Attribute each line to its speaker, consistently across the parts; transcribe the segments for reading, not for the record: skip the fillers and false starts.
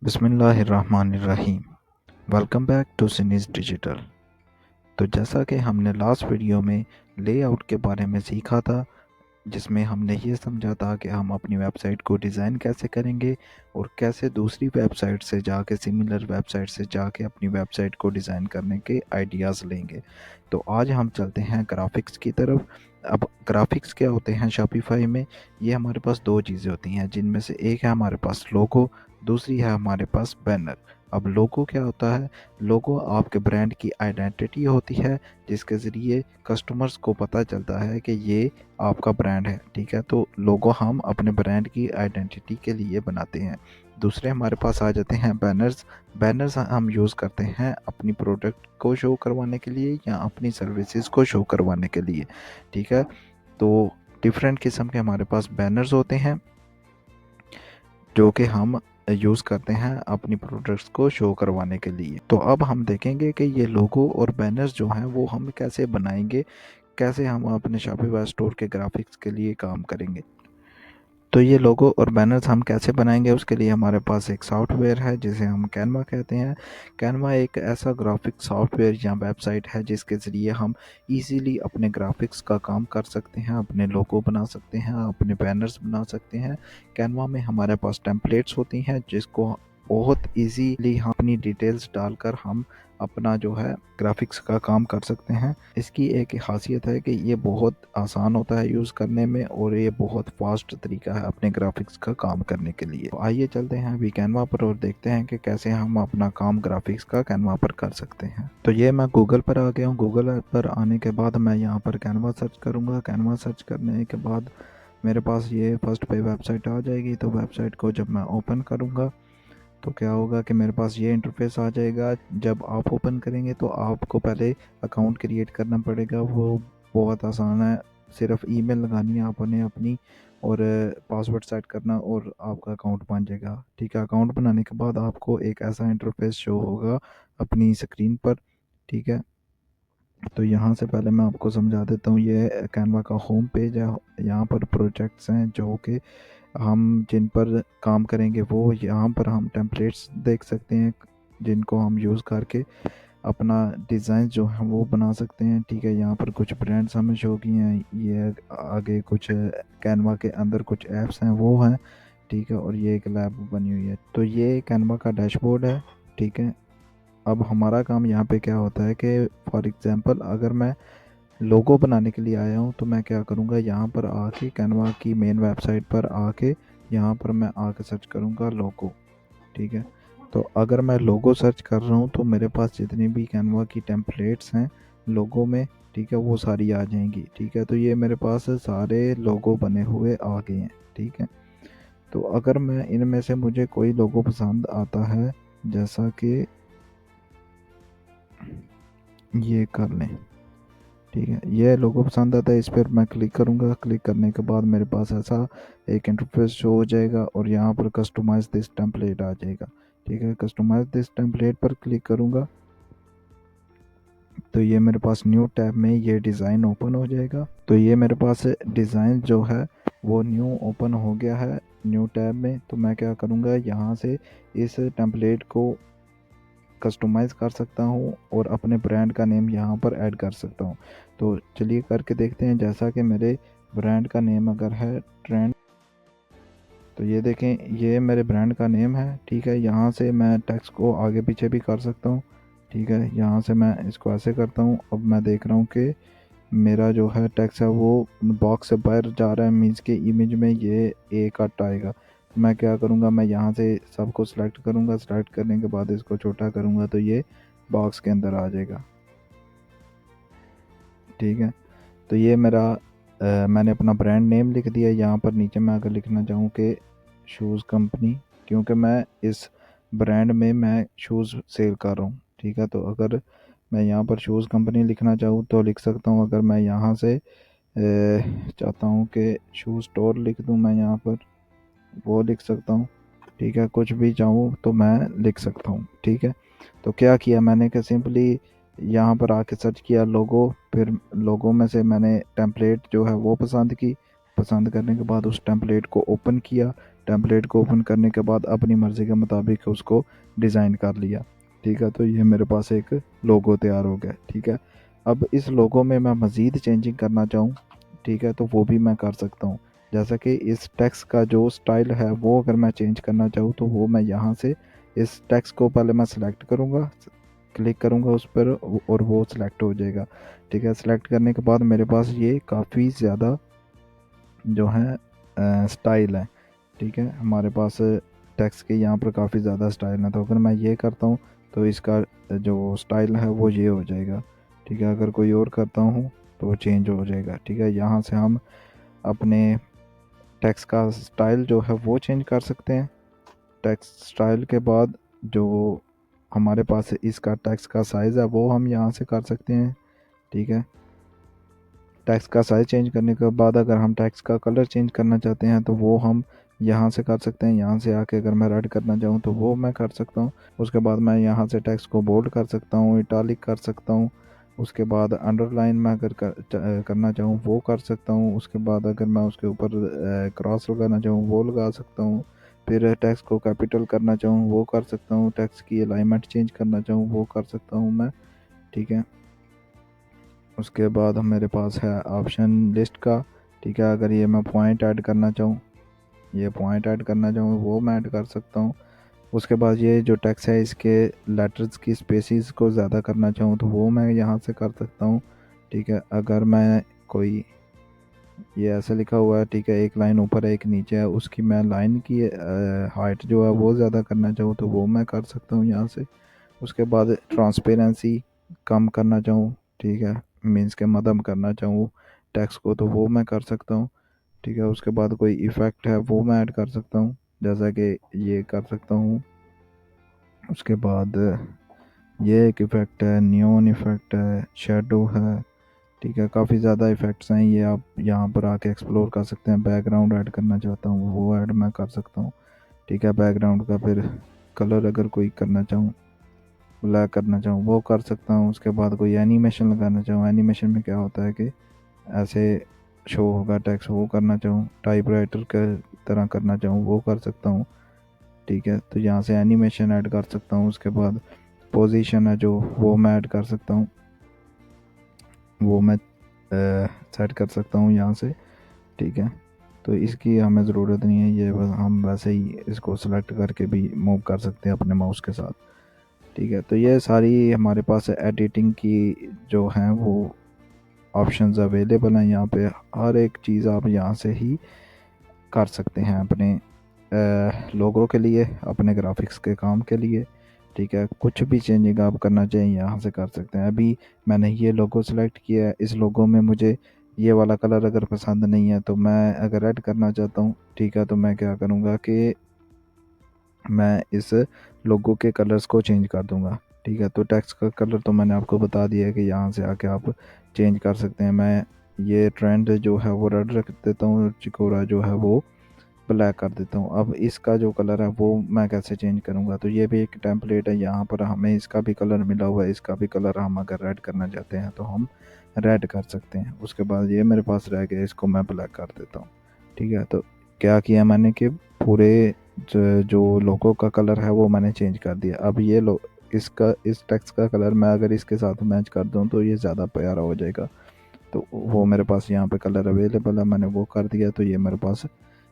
Speaker 1: बिस्मिल्लाहिर्रहमानिर्रहीम। Welcome back to सिनीज digital. तो जैसा कि हमने लास्ट वीडियो में लेआउट के बारे में सीखा था, जिसमें हमने ये समझा था कि हम अपनी वेबसाइट को डिज़ाइन कैसे करेंगे और कैसे दूसरी वेबसाइट से जाके सिमिलर वेबसाइट से जाके अपनी वेबसाइट को डिज़ाइन करने के आइडियाज़ लेंगे। तो आज हम चलते हैं ग्राफिक्स की तरफ। अब ग्राफिक्स क्या होते हैं शॉपिफाई में? ये हमारे पास दो चीज़ें होती हैं, जिनमें से एक है हमारे पास लोगो, दूसरी है हमारे पास बैनर। अब लोगो क्या होता है? लोगो आपके ब्रांड की आइडेंटिटी होती है, जिसके ज़रिए कस्टमर्स को पता चलता है कि ये आपका ब्रांड है। ठीक है, तो लोगो हम अपने ब्रांड की आइडेंटिटी के लिए बनाते हैं। दूसरे हमारे पास आ जाते हैं बैनर्स। बैनर्स हम यूज़ करते हैं अपनी प्रोडक्ट को शो करवाने के लिए या अपनी सर्विसेज को शो करवाने के लिए। ठीक है, तो डिफरेंट किस्म के हमारे पास बैनर्स होते हैं जो कि हम यूज़ करते हैं अपनी प्रोडक्ट्स को शो करवाने के लिए। तो अब हम देखेंगे कि ये लोगो और बैनर्स जो हैं वो हम कैसे बनाएंगे, कैसे हम अपने शॉपिफाई स्टोर के ग्राफिक्स के लिए काम करेंगे। तो ये लोगो और बैनर्स हम कैसे बनाएंगे, उसके लिए हमारे पास एक सॉफ्टवेयर है जिसे हम कैनवा कहते हैं। कैनवा एक ऐसा ग्राफिक सॉफ्टवेयर या वेबसाइट है जिसके ज़रिए हम इजीली अपने ग्राफिक्स का काम कर सकते हैं, अपने लोगो बना सकते हैं, अपने बैनर्स बना सकते हैं। कैनवा में हमारे पास टेम्पलेट्स होती हैं जिसको बहुत इजीली हम अपनी डिटेल्स डालकर हम अपना जो है ग्राफिक्स का काम कर सकते हैं। इसकी एक खासियत है कि ये बहुत आसान होता है यूज़ करने में और ये बहुत फास्ट तरीका है अपने ग्राफिक्स का काम करने के लिए। तो आइए चलते हैं अभी कैनवा पर और देखते हैं कि कैसे हम अपना काम ग्राफिक्स का कैनवा पर कर सकते हैं। तो ये मैं गूगल पर आ गया हूँ। गूगल पर आने के बाद मैं यहाँ पर कैनवा सर्च करूँगा। कैनवा सर्च करने के बाद मेरे पास ये फर्स्ट पे वेबसाइट आ जाएगी। तो वेबसाइट को जब मैं ओपन करूँगा तो क्या होगा कि मेरे पास ये इंटरफेस आ जाएगा। जब आप ओपन करेंगे तो आपको पहले अकाउंट क्रिएट करना पड़ेगा। वो बहुत आसान है, सिर्फ ईमेल लगानी है आपने अपनी और पासवर्ड सेट करना और आपका अकाउंट बन जाएगा। ठीक है, अकाउंट बनाने के बाद आपको एक ऐसा इंटरफेस शो होगा अपनी स्क्रीन पर। ठीक है, तो यहाँ से पहले मैं आपको समझा देता हूँ। ये कैनवा का होम पेज है। यहाँ पर प्रोजेक्ट्स हैं जो कि हम जिन पर काम करेंगे, वो यहाँ पर हम टेम्पलेट्स देख सकते हैं जिनको हम यूज़ करके अपना डिज़ाइन जो है वो बना सकते हैं। ठीक है, यहाँ पर कुछ ब्रांड्स हमें शो किए हैं। ये आगे कुछ कैनवा के अंदर कुछ ऐप्स हैं वो हैं। ठीक है, और ये एक लैब बनी हुई है। तो ये कैनवा का डैशबोर्ड है। ठीक है, अब हमारा काम यहाँ पे क्या होता है कि फॉर एग्ज़ाम्पल अगर मैं लोगो बनाने के लिए आया हूँ तो मैं क्या करूँगा, यहाँ पर आके कैनवा की मेन वेबसाइट पर आके यहाँ पर मैं आके सर्च करूँगा लोगो। ठीक है, तो अगर मैं लोगो सर्च कर रहा हूँ तो मेरे पास जितनी भी कैनवा की टेम्पलेट्स हैं लोगो में, ठीक है, वो सारी आ जाएंगी। ठीक है, तो ये मेरे पास सारे लोगो बने हुए आ गए हैं। ठीक है, तो अगर मैं इनमें से मुझे कोई लोगो पसंद आता है, जैसा कि ये कर लें। ठीक है, ये लोगो पसंद आता है, इस पर मैं क्लिक करूँगा। क्लिक करने के बाद मेरे पास ऐसा एक इंटरफेस शो हो जाएगा और यहाँ पर कस्टमाइज़ दिस टेम्पलेट आ जाएगा। ठीक है, कस्टमाइज़ दिस टेम्पलेट पर क्लिक करूँगा तो ये मेरे पास न्यू टैब में ये डिज़ाइन ओपन हो जाएगा। तो ये मेरे पास डिज़ाइन जो है वो न्यू ओपन हो गया है न्यू टैब में। तो मैं क्या करूँगा, यहाँ से इस टेम्पलेट को कस्टमाइज़ कर सकता हूँ और अपने ब्रांड का नेम यहाँ पर ऐड कर सकता हूँ। तो चलिए करके देखते हैं। जैसा कि मेरे ब्रांड का नेम अगर है ट्रेंड, तो ये देखें ये मेरे ब्रांड का नेम है। ठीक है, यहाँ से मैं टेक्स्ट को आगे पीछे भी कर सकता हूँ। ठीक है, यहाँ से मैं इसको ऐसे करता हूँ। अब मैं देख रहा हूँ कि मेरा जो है टेक्स्ट है वो बॉक्स से बाहर जा रहा है, मीन्स के इमेज में ये ए कट आएगा। तो मैं क्या करूँगा, मैं यहाँ से सबको सिलेक्ट करूँगा। सिलेक्ट करने के बाद इसको छोटा करूँगा तो ये बॉक्स के अंदर आ जाएगा। ठीक है, तो ये मेरा मैंने अपना ब्रांड नेम लिख दिया। यहाँ पर नीचे मैं अगर लिखना चाहूँ कि शूज़ कंपनी, क्योंकि मैं इस ब्रांड में मैं शूज़ सेल कर रहा हूँ। ठीक है, तो अगर मैं यहाँ पर शूज़ कंपनी लिखना चाहूँ तो लिख सकता हूँ। अगर मैं यहाँ से चाहता हूँ कि शूज़ स्टोर लिख दूँ, मैं यहाँ पर वो लिख सकता हूँ। ठीक है, कुछ भी चाहूँ तो मैं लिख सकता हूँ। ठीक है, तो क्या किया मैंने कि सिंपली यहाँ पर आके सर्च किया लोगो, फिर लोगो में से मैंने टेम्पलेट जो है वो पसंद की। पसंद करने के बाद उस टेम्पलेट को ओपन किया। टेम्पलेट को ओपन करने के बाद अपनी मर्ज़ी के मुताबिक उसको डिज़ाइन कर लिया। ठीक है, तो ये मेरे पास एक लोगो तैयार हो गया। ठीक है, अब इस लोगो में मैं मज़ीद चेंजिंग करना चाहूँ, ठीक है, तो वो भी मैं कर सकता हूँ। जैसा कि इस टेक्स्ट का जो स्टाइल है वो अगर मैं चेंज करना चाहूँ तो वो मैं यहाँ से इस टेक्स्ट को पहले मैं सिलेक्ट करूँगा, क्लिक करूँगा उस पर और वो सिलेक्ट हो जाएगा। ठीक है, सिलेक्ट करने के बाद मेरे पास ये काफ़ी ज़्यादा जो है स्टाइल है। ठीक है, हमारे पास टेक्स्ट के यहाँ पर काफ़ी ज़्यादा स्टाइल है, तो अगर मैं ये करता हूँ तो इसका जो स्टाइल है वो ये हो जाएगा। ठीक है, अगर कोई और करता हूँ तो वो चेंज हो जाएगा। ठीक है, यहाँ से हम अपने टेक्स्ट का स्टाइल जो है वो चेंज कर सकते हैं। टेक्स्ट स्टाइल के बाद जो हमारे पास इसका टेक्स्ट का साइज़ है वो हम यहाँ से कर सकते हैं। ठीक है, टेक्स्ट का साइज़ चेंज करने के बाद अगर हम टेक्स्ट का कलर चेंज करना चाहते हैं तो वो हम यहाँ से कर सकते हैं। यहाँ से आके अगर मैं रेड करना चाहूँ तो वो मैं कर सकता हूँ। उसके बाद मैं यहाँ से टेक्स्ट को बोल्ड कर सकता हूँ, इटालिक कर सकता हूँ। उसके बाद अंडरलाइन मैं अगर करना चाहूँ वो कर सकता हूँ। उसके बाद अगर मैं उसके ऊपर क्रॉस लगाना चाहूँ वो लगा सकता हूँ। फिर टेक्स्ट को कैपिटल करना चाहूँ वो कर सकता हूँ। टेक्स्ट की अलाइनमेंट चेंज करना चाहूँ वो कर सकता हूँ मैं। ठीक है, उसके बाद मेरे पास है ऑप्शन लिस्ट का। ठीक है, अगर ये मैं पॉइंट ऐड करना चाहूँ, ये पॉइंट ऐड करना चाहूँ वो मैं ऐड कर सकता हूँ। उसके बाद ये जो टेक्स्ट है इसके लेटर्स की स्पेसिस को ज़्यादा करना चाहूँ तो वो मैं यहाँ से कर सकता हूँ। ठीक है, अगर मैं कोई ये ऐसा लिखा हुआ है, ठीक है, एक लाइन ऊपर है एक नीचे है, उसकी मैं लाइन की हाइट जो है वो ज़्यादा करना चाहूँ तो वो मैं कर सकता हूँ यहाँ से। उसके बाद ट्रांसपेरेंसी कम करना चाहूँ, ठीक है, मीन्स के मध्यम करना चाहूँ टेक्स्ट को तो वो मैं कर सकता हूँ। ठीक है, उसके बाद कोई इफ़ेक्ट है वो मैं ऐड कर सकता हूँ, जैसा कि ये कर सकता हूँ। उसके बाद ये एक इफ़ेक्ट है, नियॉन इफ़ेक्ट है, शेडो है। ठीक है, काफ़ी ज़्यादा इफ़ेक्ट्स हैं, ये आप यहाँ पर आके एक्सप्लोर कर सकते हैं। बैकग्राउंड ऐड करना चाहता हूँ वो ऐड मैं कर सकता हूँ। ठीक है, बैकग्राउंड का फिर कलर अगर कोई करना चाहूँ, ब्लैक करना चाहूँ वो कर सकता हूँ। उसके बाद कोई एनिमेशन लगाना चाहूँ, एनिमेशन में क्या होता है कि ऐसे शो होगा टेक्स्ट वो करना चाहूँ, टाइपराइटर के तरह करना चाहूँ वो कर सकता हूँ। ठीक है, तो यहाँ से एनिमेशन ऐड कर सकता हूँ। उसके बाद पोजीशन है जो वो मैं ऐड कर सकता हूँ, वो मैं सेट कर सकता हूँ यहाँ से। ठीक है, तो इसकी हमें ज़रूरत नहीं है, ये बस हम वैसे ही इसको सेलेक्ट करके भी मूव कर सकते हैं अपने माउस के साथ। ठीक है, तो ये सारी हमारे पास एडिटिंग की जो हैं वो ऑप्शंस अवेलेबल हैं। यहाँ पे हर एक चीज़ आप यहाँ से ही कर सकते हैं अपने लोगों के लिए, अपने ग्राफिक्स के काम के लिए। ठीक है, कुछ भी चेंजिंग आप करना चाहिए यहाँ से कर सकते हैं। अभी मैंने ये लोगो सेलेक्ट किया है, इस लोगो में मुझे ये वाला कलर अगर पसंद नहीं है तो मैं अगर ऐड करना चाहता हूँ, ठीक है, तो मैं क्या करूँगा कि मैं इस लोगो के कलर्स को चेंज कर दूँगा। ठीक है, तो टेक्स्ट का कलर तो मैंने आपको बता दिया है कि यहाँ से आके आप चेंज कर सकते हैं। मैं ये ट्रेंड जो है वो रेड रख देता हूँ, चिकोरा जो है वो ब्लैक कर देता हूँ। अब इसका जो कलर है वो मैं कैसे चेंज करूँगा, तो ये भी एक टेम्पलेट है, यहाँ पर हमें इसका भी कलर मिला हुआ है। इसका भी कलर हम अगर रेड करना चाहते हैं तो हम रेड कर सकते हैं। उसके बाद ये मेरे पास रह गया, इसको मैं ब्लैक कर देता हूँ। ठीक है, तो क्या किया मैंने कि पूरे जो लोगो का कलर है वो मैंने चेंज कर दिया। अब ये इसका इस टेक्स्ट का कलर मैं अगर इसके साथ मैच कर दूँ तो ये ज़्यादा प्यारा हो जाएगा। तो वो मेरे पास यहाँ पे कलर अवेलेबल है, मैंने वो कर दिया, तो ये मेरे पास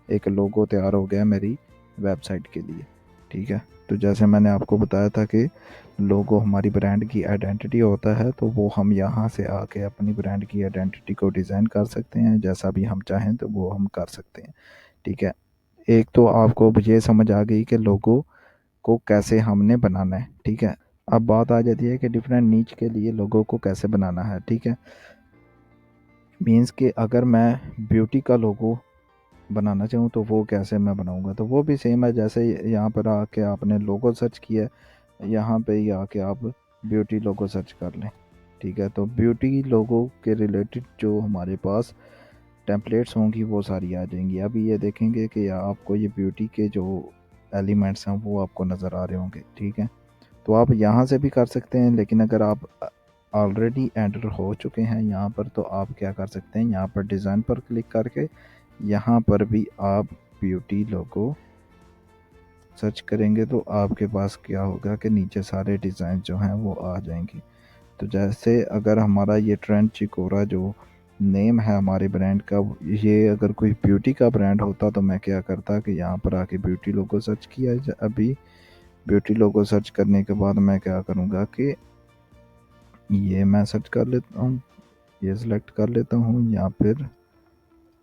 Speaker 1: एक लोगो तैयार हो गया मेरी वेबसाइट के लिए। ठीक है, तो जैसे मैंने आपको बताया था कि लोगो हमारी ब्रांड की आइडेंटिटी होता है, तो वो हम यहाँ से आके अपनी ब्रांड की आइडेंटिटी को डिज़ाइन कर सकते हैं, जैसा भी हम चाहें तो वो हम कर सकते हैं। ठीक है, एक तो आपको ये समझ आ गई कि लोगो को कैसे हमने बनाना है। ठीक है, अब बात आ जाती है कि डिफरेंट नीच के लिए लोगो को कैसे बनाना है। ठीक है, मीन्स कि अगर मैं ब्यूटी का लोगो बनाना चाहूँ तो वो कैसे मैं बनाऊँगा, तो वो भी सेम है। जैसे यहाँ पर आके आपने लोगो सर्च किया, यहाँ पे ही आके आप ब्यूटी लोगो सर्च कर लें। ठीक है, तो ब्यूटी लोगो के रिलेटेड जो हमारे पास टेम्पलेट्स होंगी वो सारी आ जाएंगी। अभी ये देखेंगे कि आपको ये ब्यूटी के जो एलिमेंट्स हैं वो आपको नज़र आ रहे होंगे। ठीक है, तो आप यहाँ से भी कर सकते हैं, लेकिन अगर आप ऑलरेडी एंटर हो चुके हैं यहाँ पर तो आप क्या कर सकते हैं, यहाँ पर डिज़ाइन पर क्लिक करके यहाँ पर भी आप ब्यूटी लोगो सर्च करेंगे तो आपके पास क्या होगा कि नीचे सारे डिज़ाइन जो हैं वो आ जाएंगे। तो जैसे अगर हमारा ये ट्रेंड चिकोरा जो नेम है हमारे ब्रांड का, ये अगर कोई ब्यूटी का ब्रांड होता तो मैं क्या करता कि यहाँ पर आके ब्यूटी लोगो सर्च किया अभी ब्यूटी लोगो सर्च करने के बाद मैं क्या करूँगा कि ये मैं सर्च कर लेता हूँ, ये सिलेक्ट कर लेता हूँ, या फिर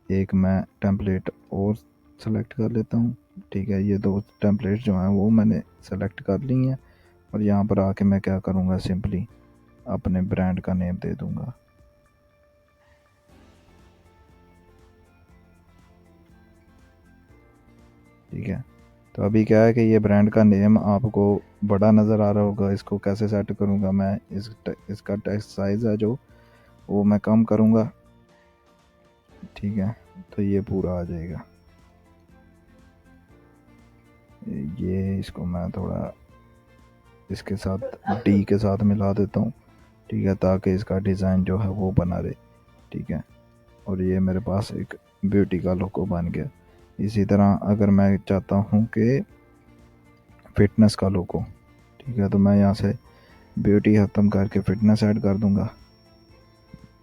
Speaker 1: एक मैं टेम्पलेट और सेलेक्ट कर लेता हूँ। ठीक है, ये दो टेम्पलेट जो हैं वो मैंने सेलेक्ट कर ली हैं और यहाँ पर आके मैं क्या करूँगा, सिंपली अपने ब्रांड का नेम दे दूँगा। ठीक है, तो अभी क्या है कि ये ब्रांड का नेम आपको बड़ा नज़र आ रहा होगा। इसको कैसे सेट करूँगा मैं, इसका टेक्स्ट साइज़ है जो वो मैं कम करूँगा। ठीक है, तो ये पूरा आ जाएगा। ये इसको मैं थोड़ा इसके साथ डी के साथ मिला देता हूँ। ठीक है, ताकि इसका डिज़ाइन जो है वो बना रहे। ठीक है, और ये मेरे पास एक ब्यूटी का लोगो बन गया। इसी तरह अगर मैं चाहता हूँ कि फिटनेस का लोगो, ठीक है, तो मैं यहाँ से ब्यूटी ख़त्म करके फ़िटनेस ऐड कर दूँगा।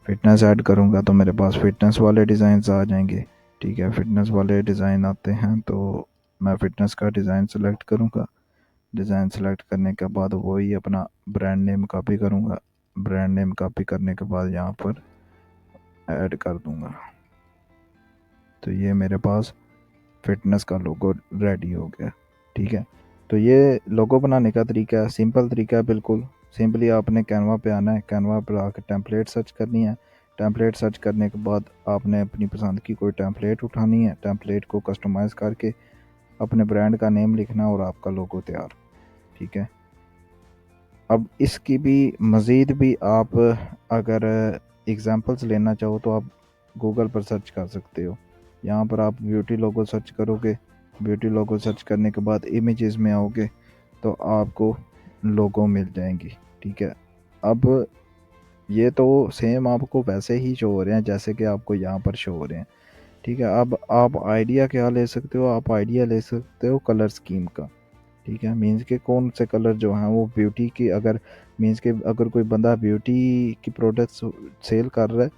Speaker 1: फ़िटनेस ऐड करूँगा तो मेरे पास फ़िटनेस वाले डिज़ाइंस आ जाएंगे। ठीक है, फ़िटनेस वाले डिज़ाइन आते हैं तो मैं फ़िटनेस का डिज़ाइन सेलेक्ट करूँगा। डिज़ाइन सेलेक्ट करने के बाद वही अपना ब्रांड नेम कॉपी करूँगा। ब्रांड नेम कॉपी करने के बाद यहाँ पर ऐड कर दूँगा। तो ये मेरे पास फिटनेस का लोगो रेडी हो गया। ठीक है, तो ये लोगो बनाने का तरीका है, सिंपल तरीका है बिल्कुल। सिंपली आपने कैनवा पे आना है, कैनवा पर आकर टेम्पलेट सर्च करनी है। टेम्पलेट सर्च करने के बाद आपने अपनी पसंद की कोई टेम्पलेट उठानी है। टेम्पलेट को कस्टमाइज़ करके अपने ब्रांड का नेम लिखना और आपका लोगो तैयार। ठीक है, अब इसकी भी मज़ीद भी आप अगर एग्ज़ाम्पल्स लेना चाहो तो आप गूगल पर सर्च कर सकते हो। यहाँ पर आप ब्यूटी लोगो सर्च करोगे, ब्यूटी लोगो सर्च करने के बाद इमेजेस में आओगे तो आपको लोगो मिल जाएंगी। ठीक है, अब ये तो सेम आपको वैसे ही शो हो रहे हैं जैसे कि आपको यहाँ पर शो हो रहे हैं। ठीक है, अब आप आइडिया क्या ले सकते हो, आप आइडिया ले सकते हो कलर स्कीम का। ठीक है, मीन्स के कौन से कलर जो हैं वो ब्यूटी की, अगर मीन्स के अगर कोई बंदा ब्यूटी की प्रोडक्ट्स सेल कर रहा है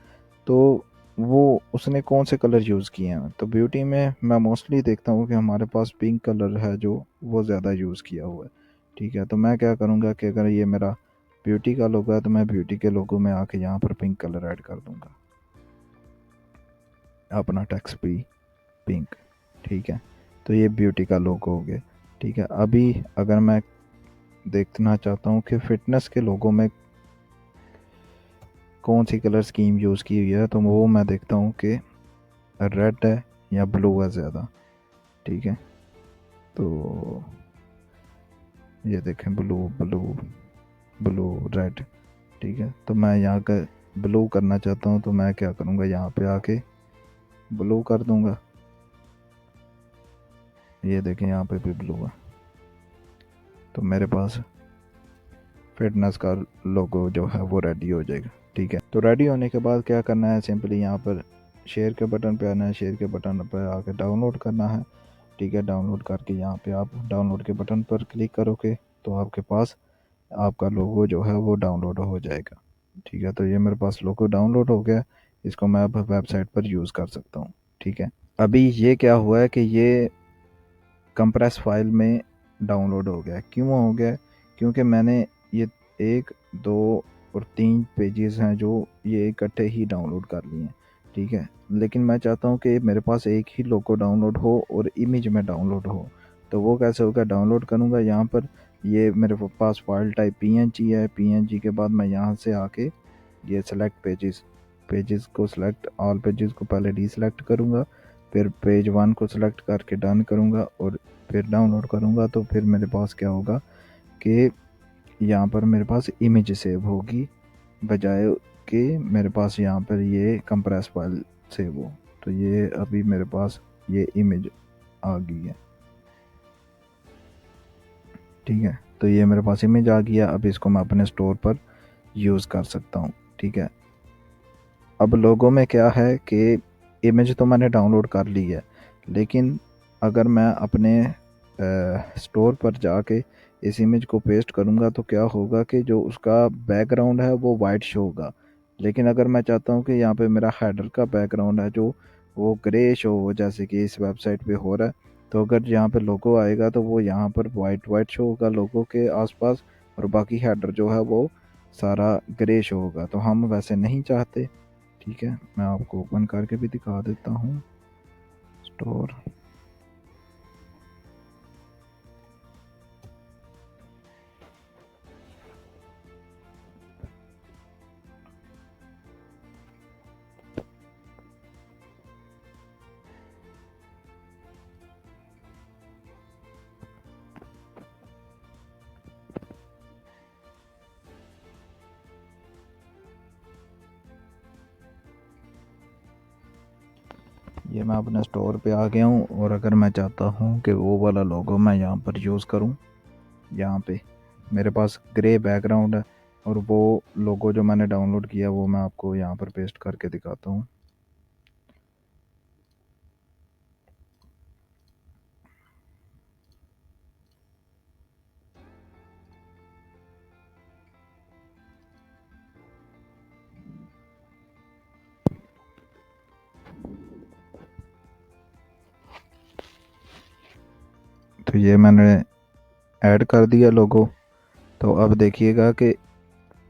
Speaker 1: तो वो उसने कौन से कलर यूज़ किए हैं। तो ब्यूटी में मैं मोस्टली देखता हूँ कि हमारे पास पिंक कलर है जो वो ज़्यादा यूज़ किया हुआ है। ठीक है, तो मैं क्या करूँगा कि अगर ये मेरा ब्यूटी का लोगो है तो मैं ब्यूटी के लोगो में आके यहाँ पर पिंक कलर ऐड कर दूँगा, अपना टेक्स्ट भी पिंक। ठीक है, तो ये ब्यूटी का लोगो हो गया। ठीक है, अभी अगर मैं देखना चाहता हूँ कि फ़िटनेस के लोगों में कौन सी कलर स्कीम यूज़ की हुई है तो वो मैं देखता हूँ कि रेड है या ब्लू है ज़्यादा। ठीक है, तो ये देखें ब्लू ब्लू ब्लू रेड। ठीक है, तो मैं यहाँ का ब्लू करना चाहता हूँ तो मैं क्या करूँगा, यहाँ पे आके ब्लू कर दूँगा। ये देखें यहाँ पे भी ब्लू है, तो मेरे पास फिटनेस का लोगो जो है वो रेडी हो जाएगा। ठीक है, तो रेडी होने के बाद क्या करना है, सिंपली यहाँ पर शेयर के बटन पे आना है, शेयर के बटन पर आके डाउनलोड करना है। ठीक है, डाउनलोड करके यहाँ पे आप डाउनलोड के बटन पर क्लिक करोगे तो आपके पास आपका लोगो जो है वो डाउनलोड हो जाएगा। ठीक है, तो ये मेरे पास लोगो डाउनलोड हो गया, इसको मैं अब वेबसाइट पर यूज़ कर सकता हूँ। ठीक है, अभी ये क्या हुआ है कि ये कंप्रेस फाइल में डाउनलोड हो गया। क्यों हो गया, क्योंकि मैंने ये 1 2 और 3 पेजेस हैं जो ये इकट्ठे ही डाउनलोड कर लिए हैं। ठीक है, लेकिन मैं चाहता हूँ कि मेरे पास एक ही लोगो डाउनलोड हो और इमेज में डाउनलोड हो। तो वो कैसे होगा, डाउनलोड करूँगा यहाँ पर, ये मेरे पास फाइल टाइप पीएनजी है। पीएनजी के बाद मैं यहाँ से आके ये सेलेक्ट पेजेस, पेजेस को सिलेक्ट, ऑल पेजेस को पहले डीसेलेक्ट करूँगा, फिर पेज 1 को सिलेक्ट करके डन करूँगा और फिर डाउनलोड करूँगा। तो फिर मेरे पास क्या होगा कि यहाँ पर मेरे पास इमेज सेव होगी बजाय कि मेरे पास यहाँ पर ये कंप्रेस फाइल सेव हो। तो ये अभी मेरे पास ये इमेज आ गई है। ठीक है, तो ये मेरे पास इमेज आ गया। अब इसको मैं अपने स्टोर पर यूज़ कर सकता हूँ। ठीक है, अब लोगों में क्या है कि इमेज तो मैंने डाउनलोड कर ली है, लेकिन अगर मैं अपने स्टोर पर जाके इस इमेज को पेस्ट करूँगा तो क्या होगा कि जो उसका बैकग्राउंड है वो वाइट शो होगा। लेकिन अगर मैं चाहता हूँ कि यहाँ पे मेरा हेडर का बैकग्राउंड है जो वो ग्रे शो हो, जैसे कि इस वेबसाइट पे हो रहा है, तो अगर यहाँ पे लोगो आएगा तो वो यहाँ पर वाइट वाइट शो होगा लोगो के आसपास, और बाकी हेडर जो है वो सारा ग्रे शो होगा। तो हम वैसे नहीं चाहते। ठीक है, मैं आपको ओपन करके भी दिखा देता हूँ स्टोर। ये मैं अपने स्टोर पे आ गया हूँ, और अगर मैं चाहता हूँ कि वो वाला लोगो मैं यहाँ पर यूज़ करूँ, यहाँ पे मेरे पास ग्रे बैकग्राउंड है, और वो लोगो जो मैंने डाउनलोड किया वो मैं आपको यहाँ पर पेस्ट करके दिखाता हूँ। तो ये मैंने ऐड कर दिया लोगो। तो अब देखिएगा कि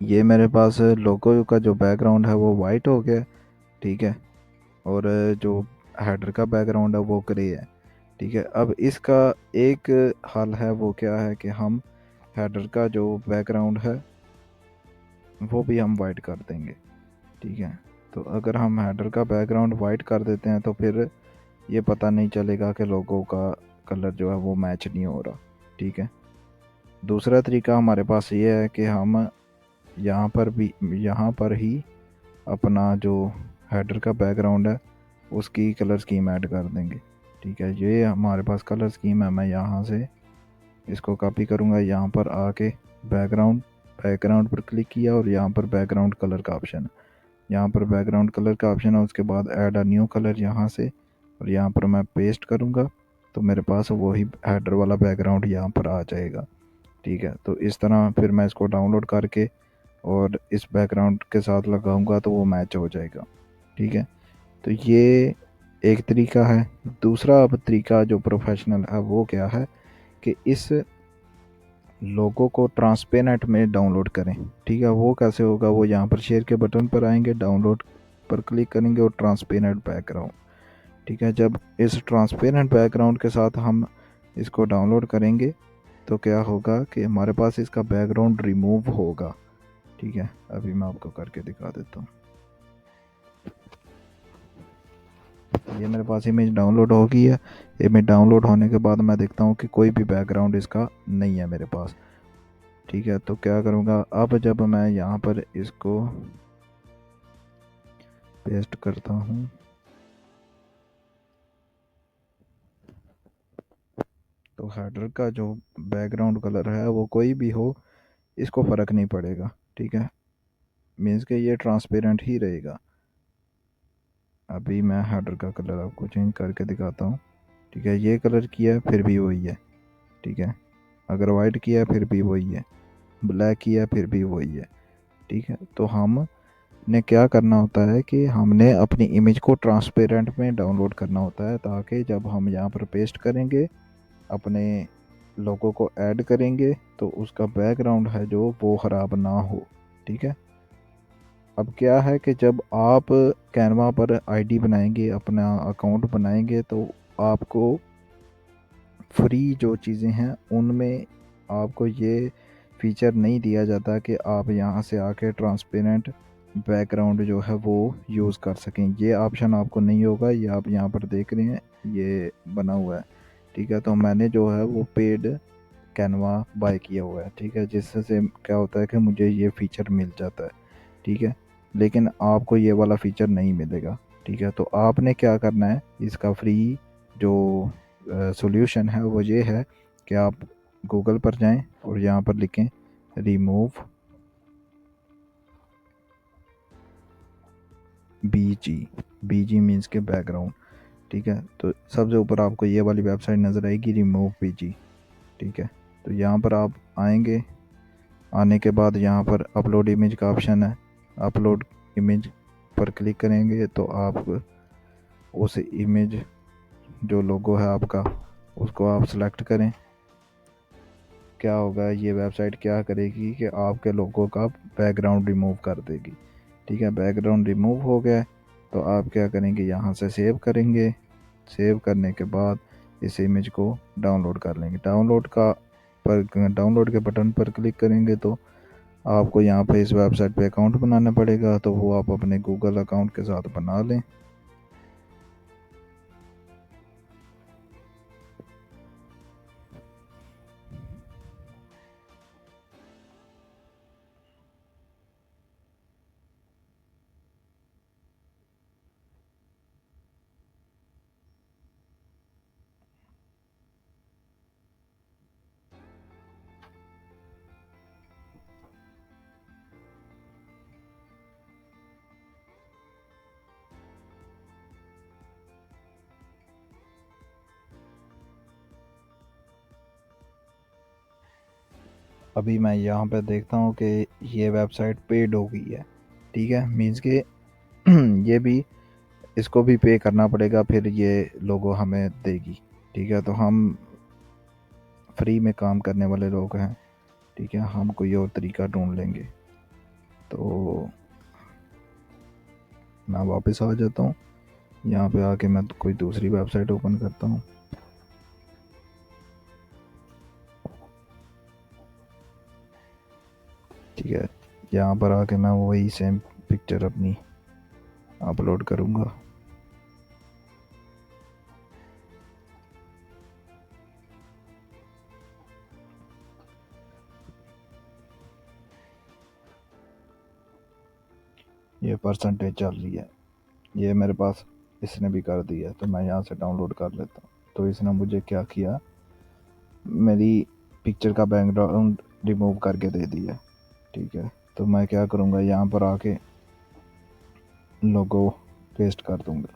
Speaker 1: ये मेरे पास लोगो का जो बैकग्राउंड है वो वाइट हो गया। ठीक है, और जो हेडर का बैकग्राउंड है वो ग्रे है। ठीक है, अब इसका एक हल है, वो क्या है कि हम हेडर का जो बैकग्राउंड है वो भी हम वाइट कर देंगे। ठीक है, तो अगर हम हेडर का बैकग्राउंड वाइट कर देते हैं तो फिर ये पता नहीं चलेगा कि लोगों का कलर जो है वो मैच नहीं हो रहा। ठीक है, दूसरा तरीका हमारे पास ये है कि हम यहाँ पर ही अपना जो हेडर का बैकग्राउंड है उसकी कलर स्कीम ऐड कर देंगे। ठीक है, ये हमारे पास कलर स्कीम है। मैं यहाँ से इसको कॉपी करूँगा, यहाँ पर आके बैकग्राउंड बैकग्राउंड पर क्लिक किया, और यहाँ पर बैकग्राउंड कलर का ऑप्शन है। यहाँ पर बैकग्राउंड कलर का ऑप्शन है, उसके बाद ऐड अ न्यू कलर यहाँ से, और यहाँ पर मैं पेस्ट करूँगा तो मेरे पास वही हेडर वाला बैकग्राउंड यहाँ पर आ जाएगा। ठीक है, तो इस तरह फिर मैं इसको डाउनलोड करके और इस बैकग्राउंड के साथ लगाऊंगा तो वो मैच हो जाएगा। ठीक है, तो ये एक तरीका है। दूसरा अब तरीका जो प्रोफेशनल है वो क्या है कि इस लोगो को ट्रांसपेरेंट में डाउनलोड करें। ठीक है, वो कैसे होगा, वो यहाँ पर शेयर के बटन पर आएंगे, डाउनलोड पर क्लिक करेंगे और ट्रांसपेरेंट बैकग्राउंड। ठीक है, जब इस ट्रांसपेरेंट बैकग्राउंड के साथ हम इसको डाउनलोड करेंगे तो क्या होगा कि हमारे पास इसका बैकग्राउंड रिमूव होगा। ठीक है, अभी मैं आपको करके दिखा देता हूँ। ये मेरे पास इमेज डाउनलोड हो गई है। इमेज डाउनलोड होने के बाद मैं देखता हूँ कि कोई भी बैकग्राउंड इसका नहीं है मेरे पास। ठीक है, तो क्या करूँगा, अब जब मैं यहाँ पर इसको पेस्ट करता हूँ तो हेडर का जो बैकग्राउंड कलर है वो कोई भी हो, इसको फ़र्क नहीं पड़ेगा। ठीक है, मीन्स कि ये ट्रांसपेरेंट ही रहेगा। अभी मैं हेडर का कलर आपको चेंज करके दिखाता हूँ। ठीक है, ये कलर किया फिर भी वही है। ठीक है, अगर वाइट किया फिर भी वही है, ब्लैक किया फिर भी वही है। ठीक है, तो हमने क्या करना होता है कि हमने अपनी इमेज को ट्रांसपेरेंट में डाउनलोड करना होता है, ताकि जब हम यहाँ पर पेस्ट करेंगे, अपने लोगों को ऐड करेंगे, तो उसका बैकग्राउंड है जो वो ख़राब ना हो। ठीक है, अब क्या है कि जब आप कैनवा पर आईडी बनाएंगे, अपना अकाउंट बनाएंगे, तो आपको फ्री जो चीज़ें हैं उनमें आपको ये फीचर नहीं दिया जाता कि आप यहाँ से आके ट्रांसपेरेंट बैकग्राउंड जो है वो यूज़ कर सकें। ये ऑप्शन आपको नहीं होगा, ये आप यहाँ पर देख रहे हैं ये बना हुआ है। ठीक है, तो मैंने जो है वो पेड कैनवा बाय किया हुआ है। ठीक है, जिससे क्या होता है कि मुझे ये फ़ीचर मिल जाता है। ठीक है, लेकिन आपको ये वाला फ़ीचर नहीं मिलेगा। ठीक है, तो आपने क्या करना है, इसका फ्री जो सॉल्यूशन है वो ये है कि आप गूगल पर जाएं और यहाँ पर लिखें रिमूव बीजी। बीजी मीन्स के बैकग्राउंड। ठीक है, तो सबसे ऊपर आपको ये वाली वेबसाइट नज़र आएगी, रिमूव पीजी। ठीक है, तो यहाँ पर आप आएंगे। आने के बाद यहाँ पर अपलोड इमेज का ऑप्शन है, अपलोड इमेज पर क्लिक करेंगे तो आप उस इमेज जो लोगो है आपका उसको आप सेलेक्ट करें। क्या होगा, ये वेबसाइट क्या करेगी कि आपके लोगों का बैकग्राउंड रिमूव कर देगी। ठीक है, बैकग्राउंड रिमूव हो गया तो आप क्या करेंगे, यहाँ से सेव करेंगे। सेव करने के बाद इस इमेज को डाउनलोड कर लेंगे। डाउनलोड के बटन पर क्लिक करेंगे तो आपको यहाँ पे इस वेबसाइट पे अकाउंट बनाना पड़ेगा, तो वो आप अपने गूगल अकाउंट के साथ बना लें। अभी मैं यहाँ पे देखता हूँ कि ये वेबसाइट पेड हो गई है। ठीक है, मीन्स के ये भी, इसको भी पे करना पड़ेगा, फिर ये लोगो हमें देगी। ठीक है, तो हम फ्री में काम करने वाले लोग हैं। ठीक है, हम कोई और तरीका ढूंढ लेंगे। तो मैं वापस आ जाता हूँ, यहाँ पे आके मैं कोई दूसरी वेबसाइट ओपन करता हूँ। ठीक है, यहाँ पर आके मैं वही सेम पिक्चर अपनी अपलोड करूँगा। ये परसेंटेज चल रही है, ये मेरे पास इसने भी कर दिया है, तो मैं यहाँ से डाउनलोड कर लेता हूँ। तो इसने मुझे क्या किया, मेरी पिक्चर का बैकग्राउंड रिमूव करके दे दिया। ठीक है, तो मैं क्या करूँगा, यहाँ पर आके लोगो पेस्ट कर दूँगा।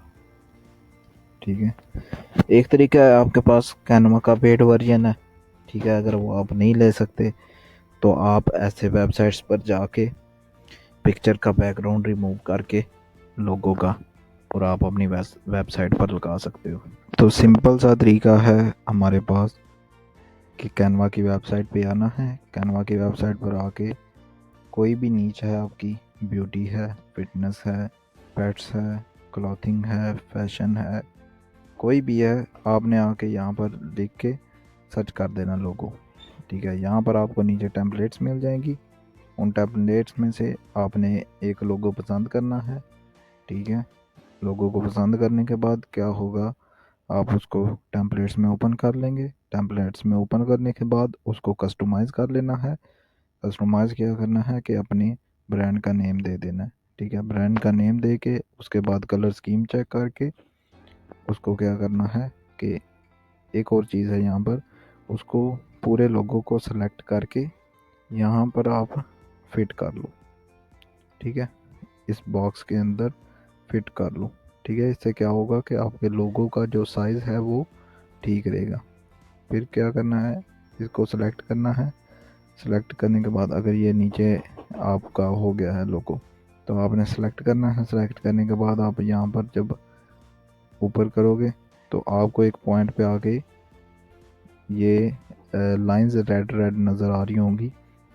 Speaker 1: ठीक है, एक तरीका है, आपके पास कैनवा का पेड वर्जन है। ठीक है, अगर वो आप नहीं ले सकते तो आप ऐसे वेबसाइट्स पर जाके पिक्चर का बैकग्राउंड रिमूव करके लोगों का और आप अपनी वेबसाइट पर लगा सकते हो। तो सिंपल सा तरीका है हमारे पास कि कैनवा की वेबसाइट पे आना है। कैनवा की वेबसाइट पर आके कोई भी नीच है आपकी, ब्यूटी है, फिटनेस है, पेट्स है, क्लॉथिंग है, फैशन है, कोई भी है, आपने आके यहाँ पर लिख के सर्च कर देना लोगो। ठीक है, यहाँ पर आपको नीचे टेम्पलेट्स मिल जाएंगी। उन टेम्पलेट्स में से आपने एक लोगो पसंद करना है। ठीक है, लोगो को पसंद करने के बाद क्या होगा, आप उसको टेम्पलेट्स में ओपन कर लेंगे। टेम्पलेट्स में ओपन करने के बाद उसको कस्टमाइज़ कर लेना है। कस्टमाइज़ क्या करना है कि अपने ब्रांड का नेम दे देना है। ठीक है, ब्रांड का नेम दे के उसके बाद कलर स्कीम चेक करके उसको क्या करना है कि एक और चीज़ है यहाँ पर, उसको पूरे लोगों को सेलेक्ट करके यहाँ पर आप फिट कर लो। ठीक है, इस बॉक्स के अंदर फिट कर लो। ठीक है, इससे क्या होगा कि आपके लोगों का जो साइज़ है वो ठीक रहेगा। फिर क्या करना है, इसको सेलेक्ट करना है। सेलेक्ट करने के बाद अगर ये नीचे आपका हो गया है लोगो तो आपने सेलेक्ट करना है। सेलेक्ट करने के बाद आप यहाँ पर जब ऊपर करोगे तो आपको एक पॉइंट पे आके ये लाइंस रेड रेड नज़र आ रही होंगी,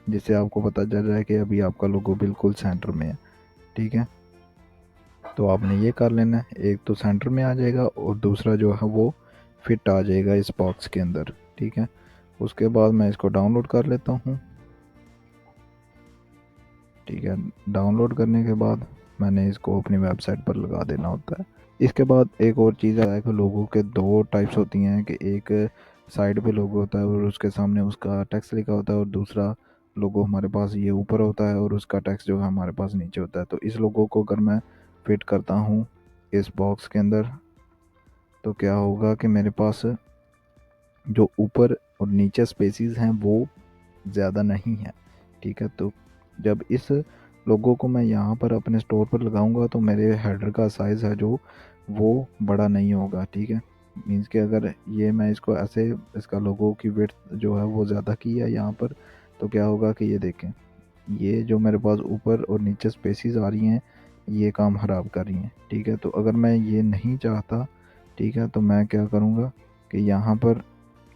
Speaker 1: जिससे आपको पता चल रहा है कि अभी आपका लोगो बिल्कुल सेंटर में है। ठीक है, तो आपने ये कर लेना है, एक तो सेंटर में आ जाएगा और दूसरा जो है वो फिट आ जाएगा इस बॉक्स के अंदर। ठीक है, उसके बाद मैं इसको डाउनलोड कर लेता हूँ। ठीक है, डाउनलोड करने के बाद मैंने इसको अपनी वेबसाइट पर लगा देना होता है। इसके बाद एक और चीज़ है कि लोगों के दो टाइप्स होती हैं कि एक साइड पे लोगो होता है और उसके सामने उसका टेक्स्ट लिखा होता है, और दूसरा लोगो हमारे पास ये ऊपर होता है और उसका टेक्स्ट जो है हमारे पास नीचे होता है। तो इस लोगो को अगर मैं फिट करता हूँ इस बॉक्स के अंदर तो क्या होगा कि मेरे पास जो ऊपर और नीचे स्पेसिस हैं वो ज़्यादा नहीं है। ठीक है, तो जब इस लोगो को मैं यहाँ पर अपने स्टोर पर लगाऊंगा तो मेरे हेडर का साइज़ है जो वो बड़ा नहीं होगा, ठीक है। मीन्स कि अगर ये मैं इसको ऐसे, इसका लोगो की विड्थ जो है वो ज़्यादा की है यहाँ पर, तो क्या होगा कि ये देखें, ये जो मेरे पास ऊपर और नीचे स्पेसिस आ रही हैं, ये काम ख़राब कर रही हैं, ठीक है। तो अगर मैं ये नहीं चाहता, ठीक है, तो मैं क्या करूँगा कि यहाँ पर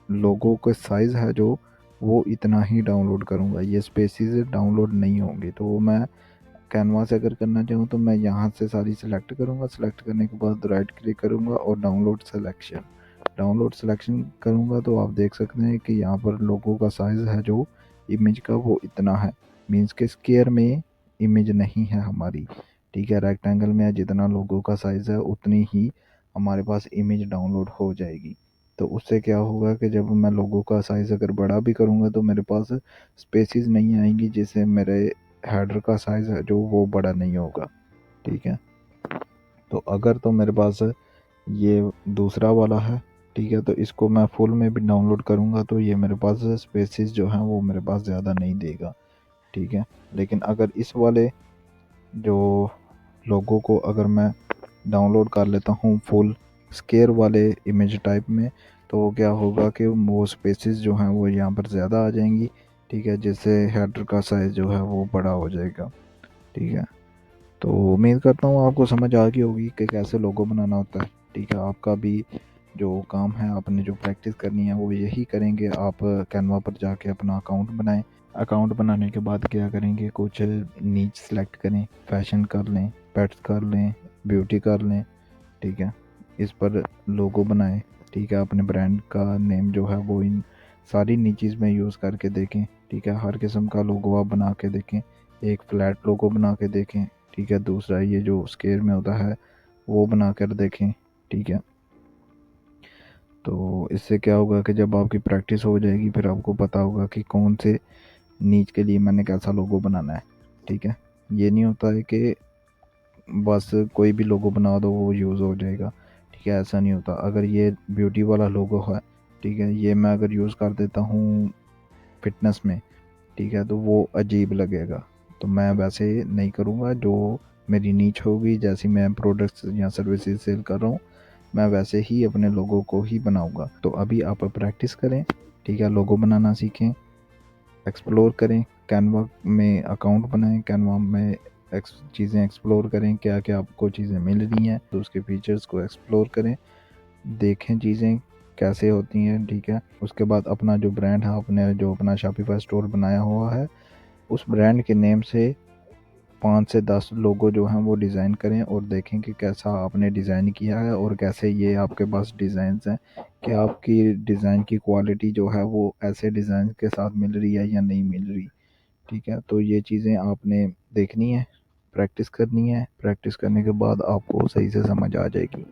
Speaker 1: लोगो का साइज़ है जो, वो इतना ही डाउनलोड करूँगा, ये स्पेसिस डाउनलोड नहीं होंगे। तो मैं कैनवा से अगर करना चाहूँ तो मैं यहाँ से सारी सिलेक्ट करूँगा, सिलेक्ट करने के बाद राइट क्लिक करूँगा और डाउनलोड सिलेक्शन करूँगा, तो आप देख सकते हैं कि यहाँ पर लोगों का साइज़ है जो इमेज का, वो इतना है। मीन्स के स्क्वायर में इमेज नहीं है हमारी, ठीक है। रेक्टेंगल में जितना लोगों का साइज़ है उतनी ही हमारे पास इमेज डाउनलोड हो जाएगी। तो उससे क्या होगा कि जब मैं लोगों का साइज़ अगर बड़ा भी करूँगा तो मेरे पास स्पेसिस नहीं आएंगी, जिससे मेरे हेडर का साइज़ है जो वो बड़ा नहीं होगा, ठीक है। तो अगर तो मेरे पास ये दूसरा वाला है, ठीक है, तो इसको मैं फुल में भी डाउनलोड करूँगा तो ये मेरे पास स्पेसिस जो हैं वो मेरे पास ज़्यादा नहीं देगा, ठीक है। लेकिन अगर इस वाले जो लोगों को अगर मैं डाउनलोड कर लेता हूँ फुल स्क्वायर वाले इमेज टाइप में, तो वो क्या होगा कि वो स्पेसिस जो हैं वो यहाँ पर ज़्यादा आ जाएंगी, ठीक है, जिससे हेडर का साइज़ जो है वो बड़ा हो जाएगा, ठीक है। तो उम्मीद करता हूँ आपको समझ आ गई होगी कि कैसे लोगो बनाना होता है, ठीक है। आपका भी जो काम है, आपने जो प्रैक्टिस करनी है वो यही करेंगे, आप कैनवा पर जाके अपना अकाउंट बनाएं। अकाउंट बनाने के बाद क्या करेंगे, कुछ नीच सेलेक्ट करें, फैशन कर लें, पेट्स कर लें, ब्यूटी कर लें, ठीक है। इस पर लोगो बनाएं, ठीक है। अपने ब्रांड का नेम जो है वो इन सारी नीचीज़ में यूज़ करके देखें, ठीक है। हर किस्म का लोगो आप बना के देखें, एक फ्लैट लोगो बना के देखें, ठीक है। दूसरा ये जो स्क्वायर में होता है वो बना कर देखें, ठीक है। तो इससे क्या होगा कि जब आपकी प्रैक्टिस हो जाएगी फिर आपको पता होगा कि कौन से नीच के लिए मैंने कैसा लोगो बनाना है, ठीक है। ये नहीं होता है कि बस कोई भी लोगो बना दो वो यूज़ हो जाएगा, ठीक है, ऐसा नहीं होता। अगर ये ब्यूटी वाला लोगो है, ठीक है, ये मैं अगर यूज़ कर देता हूँ फिटनेस में, ठीक है, तो वो अजीब लगेगा। तो मैं वैसे नहीं करूँगा, जो मेरी नीच होगी, जैसी मैं प्रोडक्ट्स या सर्विसेज सेल कर रहा हूँ, मैं वैसे ही अपने लोगों को ही बनाऊँगा। तो अभी आप प्रैक्टिस करें, ठीक है, लोगो बनाना सीखें, एक्सप्लोर करें, कैनवा में अकाउंट बनाएं, कैनवा में चीज़ें एक्सप्लोर करें, क्या क्या आपको चीज़ें मिल रही हैं, तो उसके फीचर्स को एक्सप्लोर करें, देखें चीज़ें कैसे होती हैं, ठीक है। उसके बाद अपना जो ब्रांड है, आपने जो अपना शॉपिफाई स्टोर बनाया हुआ है, उस ब्रांड के नेम से 5 से 10 लोगो जो हैं वो डिज़ाइन करें और देखें कि कैसा आपने डिज़ाइन किया है और कैसे ये आपके पास डिज़ाइंस हैं, कि आपकी डिज़ाइन की क्वालिटी जो है वो ऐसे डिज़ाइन के साथ मिल रही है या नहीं मिल रही, ठीक है। तो ये चीज़ें आपने देखनी है, प्रैक्टिस करनी है, प्रैक्टिस करने के बाद आपको सही से समझ आ जाएगी।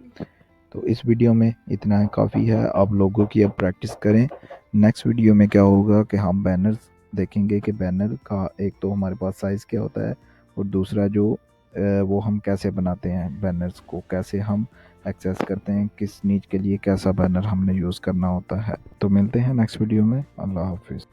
Speaker 1: तो इस वीडियो में इतना है, काफ़ी है, आप लोगों की अब प्रैक्टिस करें। नेक्स्ट वीडियो में क्या होगा कि हम बैनर्स देखेंगे कि बैनर का एक तो हमारे पास साइज़ क्या होता है, और दूसरा जो वो हम कैसे बनाते हैं, बैनर्स को कैसे हम एक्सेस करते हैं, किस नीच के लिए कैसा बैनर हमने यूज़ करना होता है। तो मिलते हैं नेक्स्ट वीडियो में। अल्लाह हाफिज़।